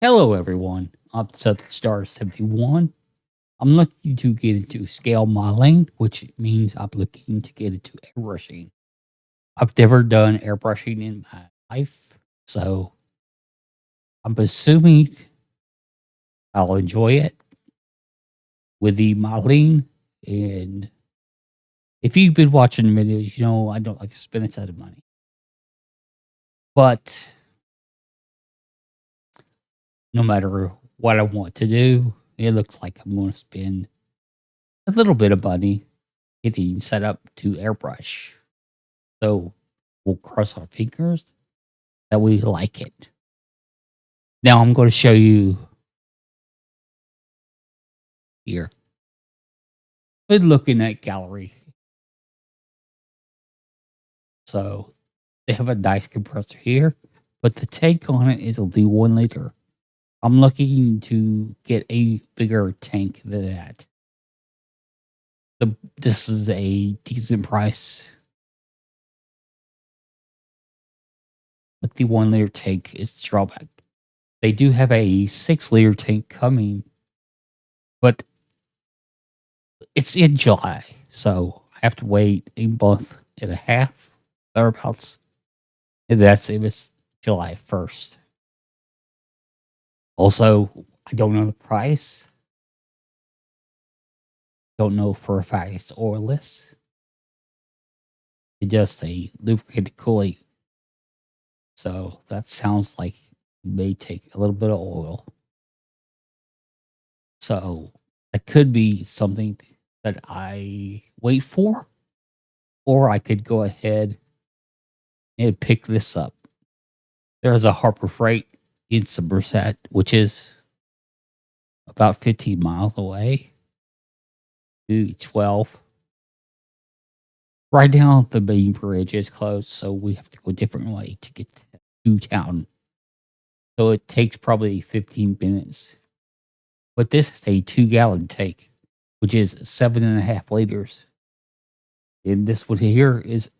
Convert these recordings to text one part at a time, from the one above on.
Hello, everyone. I'm Southern Star 71. I'm looking to get into scale modeling, which means I'm looking to get into airbrushing. I've never done airbrushing in my life, so I'm assuming I'll enjoy it with the modeling. And if you've been watching videos, you know I don't like to spend a ton of money. But no matter what I want to do, it looks like I'm going to spend a little bit of money getting set up to airbrush. So we'll cross our fingers that we like it. Now I'm going to show you here. Good looking at gallery. So they have a nice compressor here, but the tank on it is only 1 liter. I'm looking to get a bigger tank than that. This is a decent price, but the 1 liter tank is the drawback. They do have a 6 liter tank coming, but it's in July, so I have to wait a month and a half, thereabouts, and that's if it's July 1st. Also, I don't know the price. Don't know for a fact it's oilless. It's just a lubricated coolant. So that sounds like it may take a little bit of oil. So that could be something that I wait for, or I could go ahead and pick this up. There's a Harbor Freight in Somerset, which is about 15 miles away to 12. Right now, the main bridge is closed, so we have to go a different way to get to town. So it takes probably 15 minutes. But this is a 2 gallon tank, which is 7.5 liters. And this one here is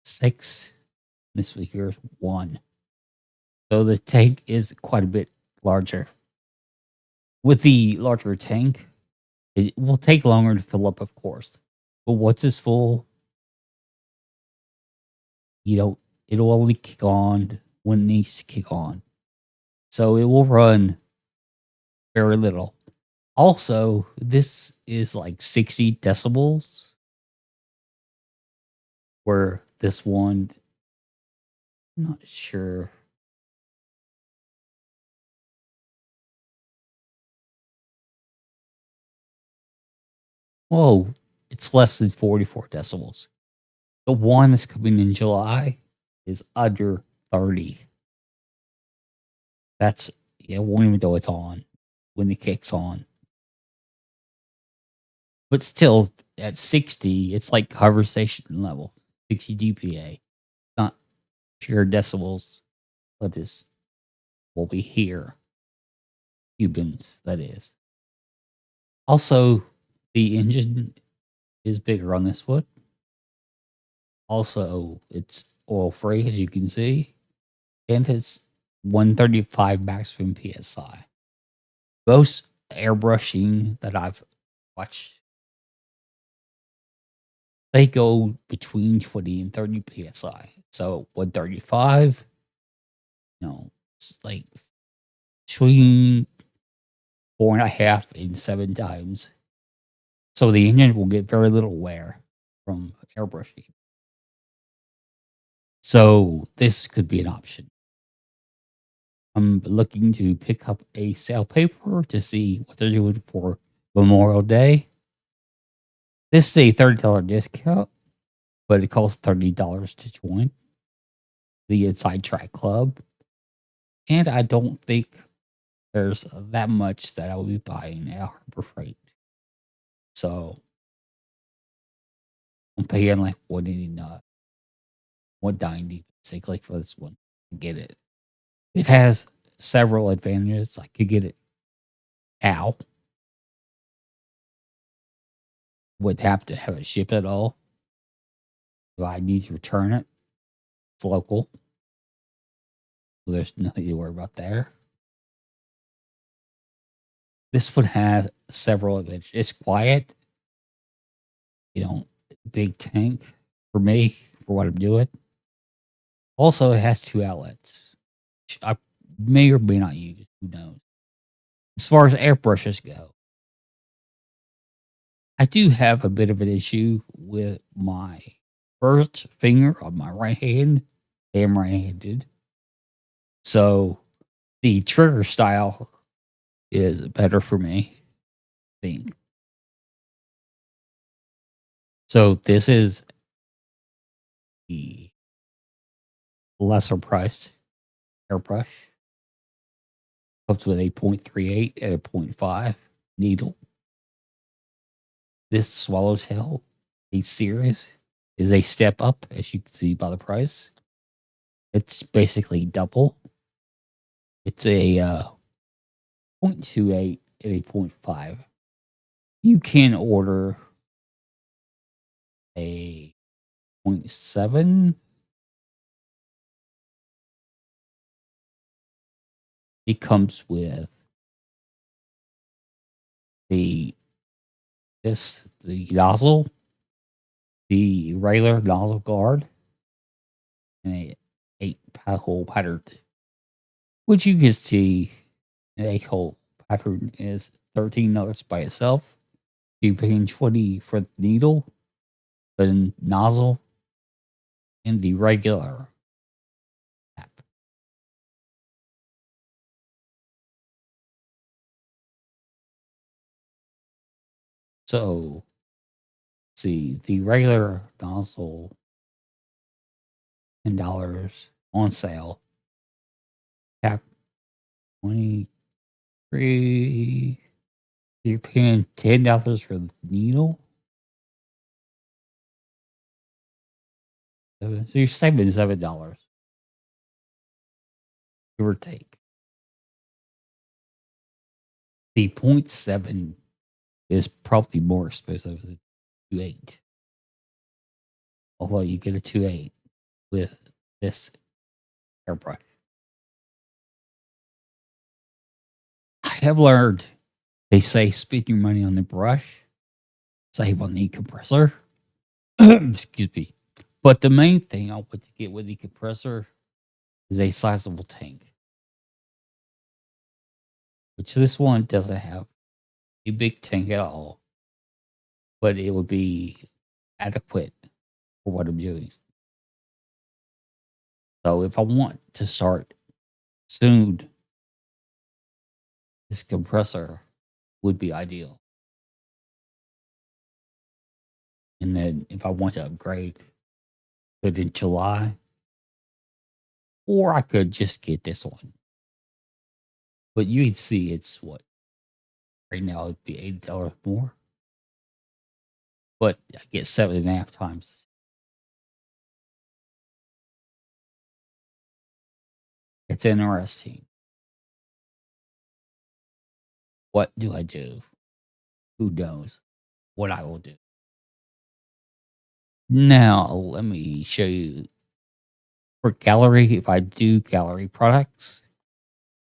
6. This one here is 1. So the tank is quite a bit larger. With the larger tank, it will take longer to fill up, of course. But once it's full, you know, it'll only kick on when it needs to kick on. So it will run very little. Also, this is like 60 decibels, where this one, I'm not sure. Whoa, it's less than 44 decibels. The one that's coming in July is under 30. That's, yeah, won't even know it's on when it kicks on. But still, at 60, it's like conversation level, 60 dPa. Not pure decibels, but is what we hear. Cubans, that is. Also, the engine is bigger on this one. Also, it's oil free, as you can see, and it's 135 maximum psi. Most airbrushing that I've watched, they go between 20 and 30 psi. So 135, it's like between 4.5 and 7 times. So the engine will get very little wear from airbrushing. So this could be an option. I'm looking to pick up a sale paper to see what they're doing for Memorial Day. This is a $30 discount, but it costs $30 to join the Inside Track Club. And I don't think there's that much that I will be buying at Harbor Freight. So I'm paying like 189, 190 basically for this one to get it. It has several advantages. I could get it out. Wouldn't have to have it shipped at all. If I need to return it, it's local. So there's nothing to worry about there. This one has several of it. It's quiet, big tank for me for what I'm doing. Also, it has two outlets, which I may or may not use. Who knows? As far as airbrushes go, I do have a bit of an issue with my first finger on my right hand. I am right handed. So the trigger style is better for me, I think. So this is the lesser priced airbrush. Comes with a 0.38 and a zero point 0.5 needle. This Swallowtail 8 series is a step up, as you can see by the price. It's basically double. It's a 0.28 and a zero point 0.5. You can order a 0.7. It comes with the the nozzle, the regular nozzle guard, and a 8-hole pattern, which you can see an 8-hole pattern is $13 by itself. You're paying $20 for the needle, the nozzle, and the regular cap. So, see, the regular nozzle, $10 on sale. Cap 23. You're paying $10 for the needle. So you're saving $7, give or take. The 0.7 is probably more expensive than 2.8. Although you get a 2.8 with this airbrush. I have learned, they say spend your money on the brush, save on the compressor. Excuse me. But the main thing I want to get with the compressor is a sizable tank, which this one doesn't have a big tank at all, but it would be adequate for what I'm doing. So if I want to start soon, this compressor would be ideal. And then if I want to upgrade, put in July, or I could just get this one. But you can see it's what right now it'd be $80 more, but I get 7.5 times. It's interesting. What do I do? Who knows what I will do? Now let me show you for gallery. If I do gallery products,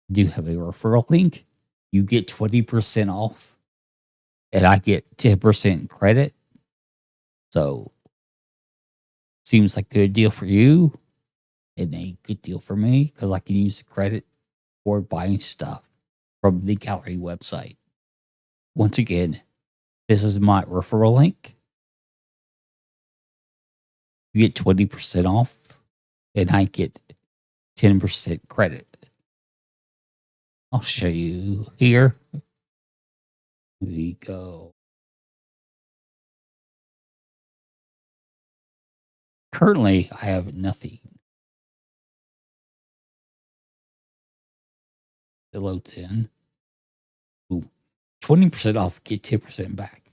I do have a referral link. You get 20% off, and I get 10% credit. So seems like a good deal for you and a good deal for me because I can use the credit for buying stuff from the gallery website. Once again, this is my referral link. You get 20% off, and I get 10% credit. I'll show you here. Here we go. Currently, I have nothing. It loads in. Ooh, 20% off, get 10% back.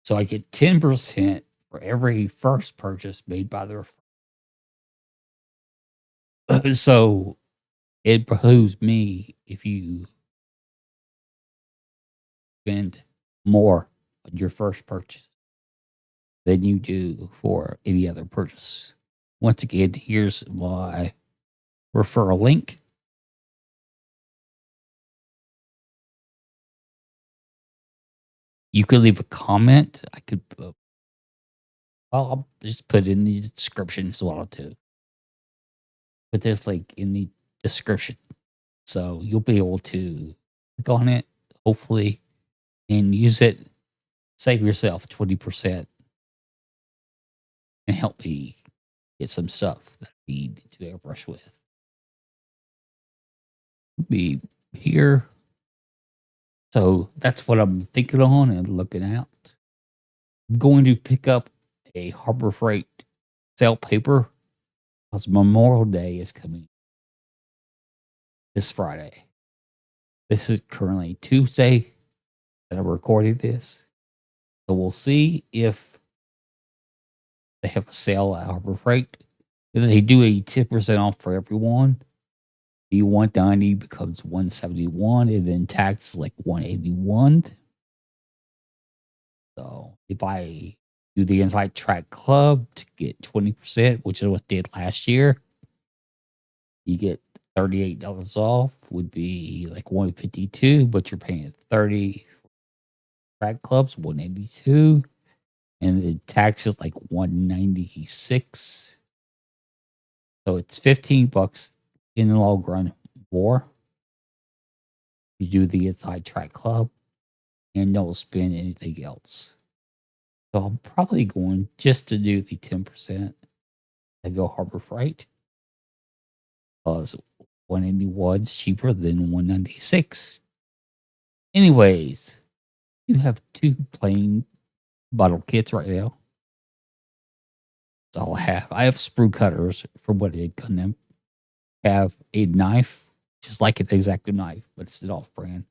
So I get 10% for every first purchase made by the referral. So it behooves me if you spend more on your first purchase than you do for any other purchase. Once again, here's my referral link. You could leave a comment. I could, well, I'll just put it in the description as well too. Put this link in the description, so you'll be able to click on it, hopefully, and use it. Save yourself 20% and help me get some stuff that I need to airbrush with. Be here. So that's what I'm thinking on and looking at. I'm going to pick up a Harbor Freight sale paper because Memorial Day is coming this Friday. This is currently Tuesday that I'm recording this. So we'll see if they have a sale at Harbor Freight. If they do a 10% off for everyone, the 190 becomes 171 and then tax is like 181. So if I do the Inside Track Club to get 20%, which is what I did last year, you get $38 off, would be like 152, but you're paying 30 track clubs, 182, and the tax is like 196. So it's $15 in the long run more. You do the Inside Track Club and don't spend anything else. So I'm probably going just to do the 10%. I go Harbor Freight because 181 is cheaper than 196. Anyways, you have 2 plain bottle kits right now. That's all I have. I have sprue cutters for what it can them. Have a knife, just like an X-Acto knife, but it's an off brand.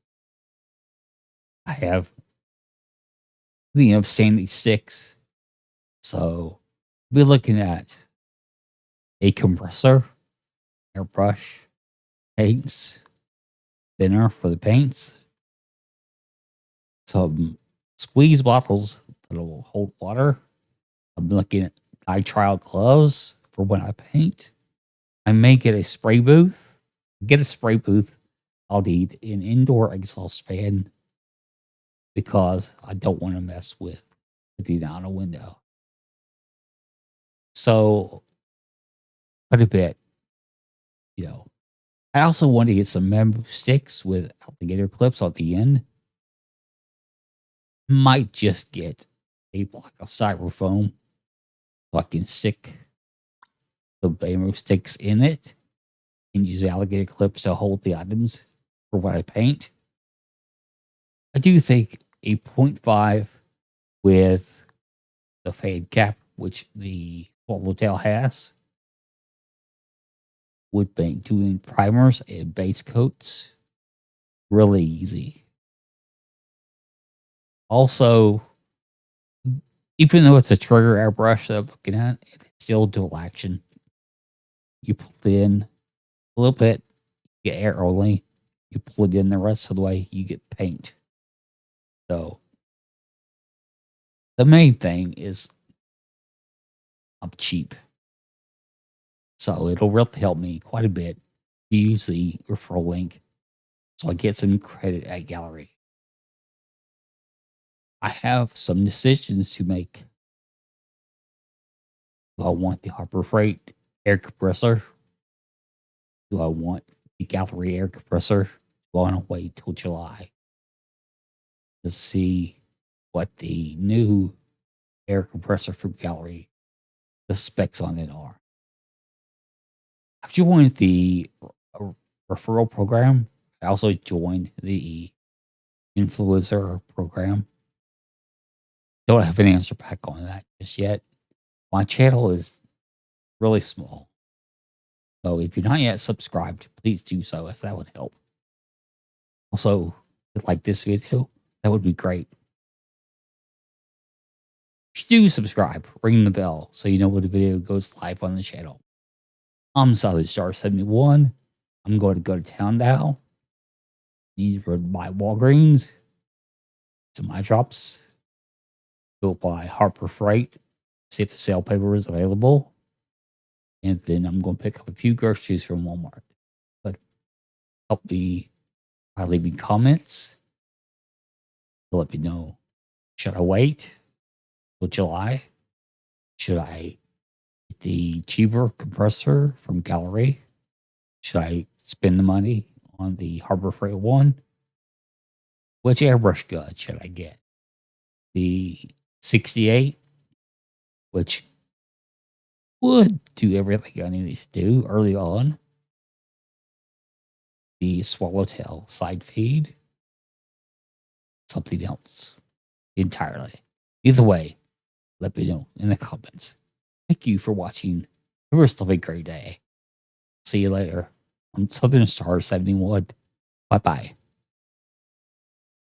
I have sandy sticks. So we're looking at a compressor, airbrush, paints, thinner for the paints, some squeeze bottles that'll hold water. I'm looking at nitrile gloves for when I paint. I may get a spray booth. Get a spray booth. I'll need an indoor exhaust fan because I don't want to mess with the down a window. So quite a bit, you know. I also want to get some bamboo sticks with alligator clips on the end. Might just get a block of styrofoam so I can stick the bamboo sticks in it and use alligator clips to hold the items for what I paint. I do think a 0.5 with the fade cap, which the Swallowtail has, would make doing primers and base coats really easy. Also, even though it's a trigger airbrush that I'm looking at, it's still dual action. You pull it in a little bit, you get air only. You pull it in the rest of the way, you get paint. So the main thing is I'm cheap. So it'll really help me quite a bit to use the referral link so I get some credit at Gallery. I have some decisions to make. Do I want the Harbor Freight air compressor? Do I want the Gallery air compressor? Do I want to wait till July to see what the new air compressor from Gallery, the specs on it are? I've joined the referral program. I also joined the influencer program. Don't have an answer back on that just yet. My channel is really small. So if you're not yet subscribed, please do so, as that would help. Also, like this video, that would be great. If you do subscribe, ring the bell so you know when the video goes live on the channel. I'm Solid Star 71. I'm going to go to town now. Need to buy Walgreens, some eye drops, go buy Harbor Freight, see if the sale paper is available. And then I'm going to pick up a few groceries from Walmart. But help me by leaving comments to let me know Should I wait till July? Should I get the cheaper compressor from Gallery? Should I spend the money on the Harbor Freight one? Which airbrush gun should I get? The 68, which would do everything I needed to do early on. The Swallowtail side feed, something else entirely. Either way, let me know in the comments. Thank you for watching. The rest of a great day. See you later on Southern Star 71. Bye bye.